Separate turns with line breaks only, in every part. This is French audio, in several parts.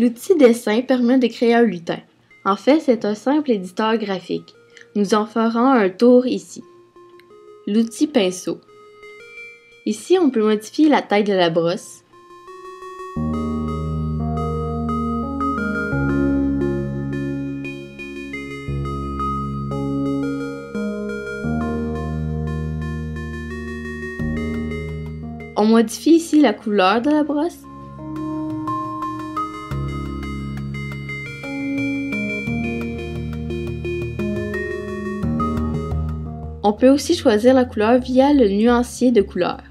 L'outil dessin permet de créer un lutin. En fait, c'est un simple éditeur graphique. Nous en ferons un tour ici. L'outil pinceau. Ici, on peut modifier la taille de la brosse. On modifie ici la couleur de la brosse. On peut aussi choisir la couleur via le nuancier de couleurs.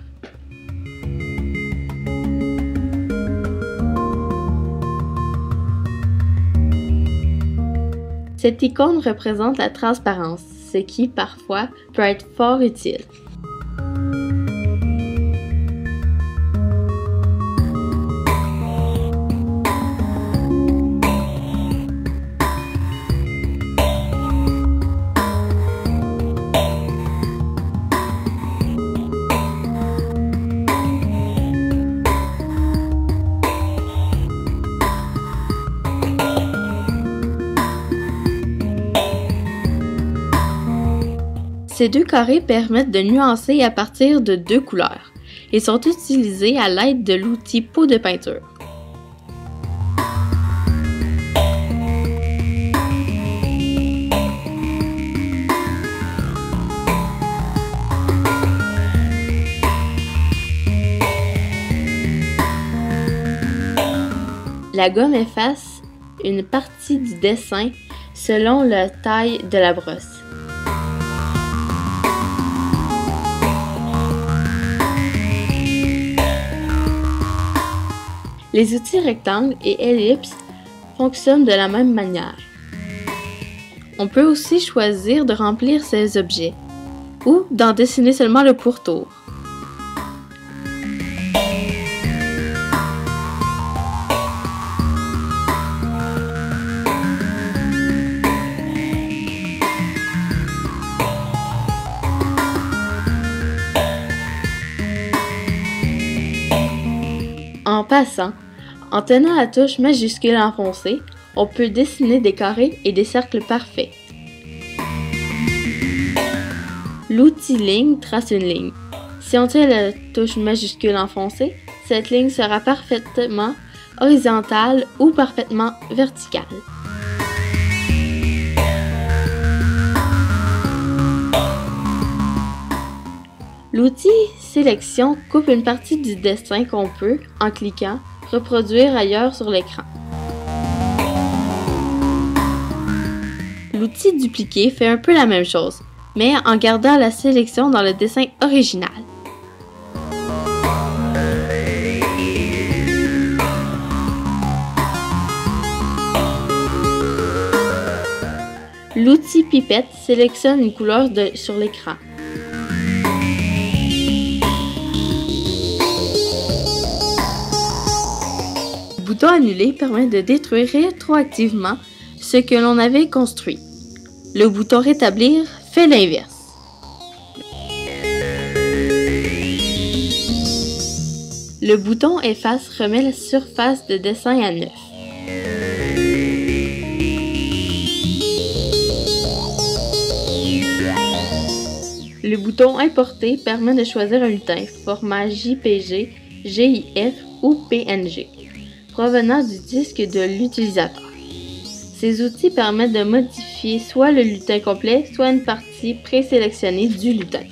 Cette icône représente la transparence, ce qui parfois peut être fort utile. Ces deux carrés permettent de nuancer à partir de deux couleurs et sont utilisés à l'aide de l'outil pot de peinture. La gomme efface une partie du dessin selon la taille de la brosse. Les outils rectangles et ellipses fonctionnent de la même manière. On peut aussi choisir de remplir ces objets ou d'en dessiner seulement le pourtour. En passant, en tenant la touche majuscule enfoncée, on peut dessiner des carrés et des cercles parfaits. L'outil ligne trace une ligne. Si on tient la touche majuscule enfoncée, cette ligne sera parfaitement horizontale ou parfaitement verticale. L'outil sélection coupe une partie du dessin qu'on peut, en cliquant, reproduire ailleurs sur l'écran. L'outil dupliquer fait un peu la même chose, mais en gardant la sélection dans le dessin original. L'outil pipette sélectionne une couleur sur l'écran. Le bouton annuler permet de détruire rétroactivement ce que l'on avait construit. Le bouton rétablir fait l'inverse. Le bouton efface remet la surface de dessin à neuf. Le bouton importer permet de choisir un lutin format JPG, GIF ou PNG provenant du disque de l'utilisateur. Ces outils permettent de modifier soit le lutin complet, soit une partie présélectionnée du lutin.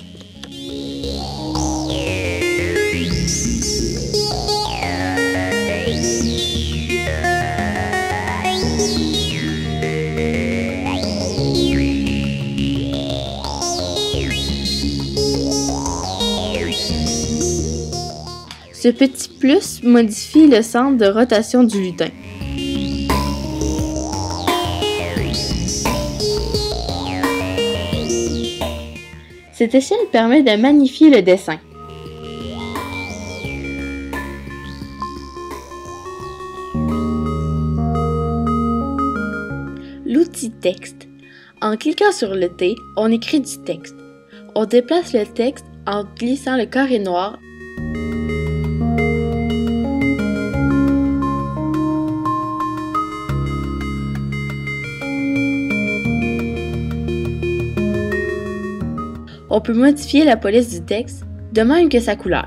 Ce petit plus modifie le centre de rotation du lutin. Cette échelle permet de magnifier le dessin. L'outil texte. En cliquant sur le T, on écrit du texte. On déplace le texte en glissant le carré noir. On peut modifier la police du texte, de même que sa couleur.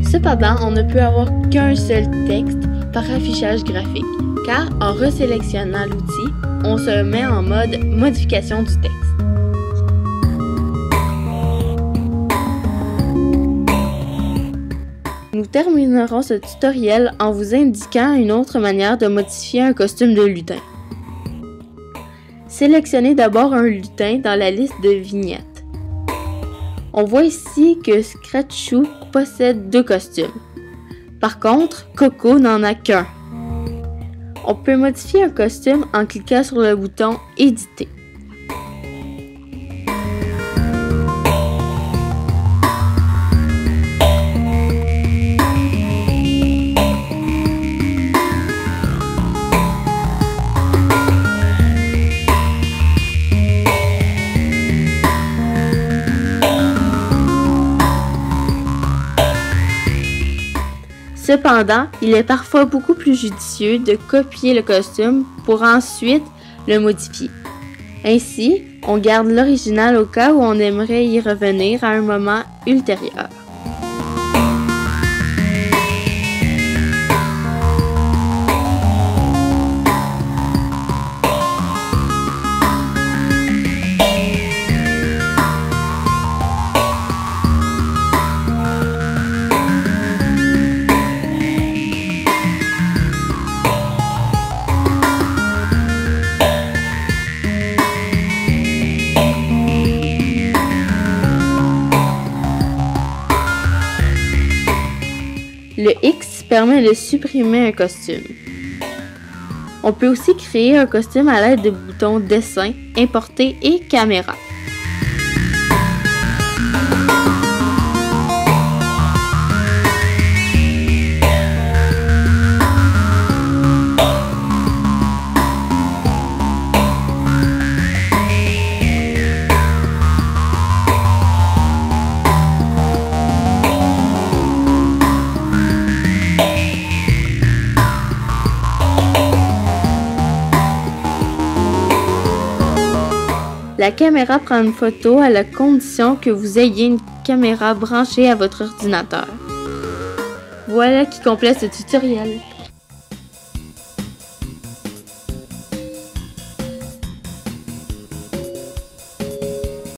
Cependant, on ne peut avoir qu'un seul texte par affichage graphique, car en resélectionnant l'outil, on se met en mode modification du texte. Nous terminerons ce tutoriel en vous indiquant une autre manière de modifier un costume de lutin. Sélectionnez d'abord un lutin dans la liste de vignettes. On voit ici que Scratchou possède 2 costumes. Par contre, Coco n'en a qu'un. On peut modifier un costume en cliquant sur le bouton « Éditer ». Cependant, il est parfois beaucoup plus judicieux de copier le costume pour ensuite le modifier. Ainsi, on garde l'original au cas où on aimerait y revenir à un moment ultérieur. Le X permet de supprimer un costume. On peut aussi créer un costume à l'aide de boutons Dessin, Importer et Caméra. La caméra prend une photo à la condition que vous ayez une caméra branchée à votre ordinateur. Voilà qui complète ce tutoriel.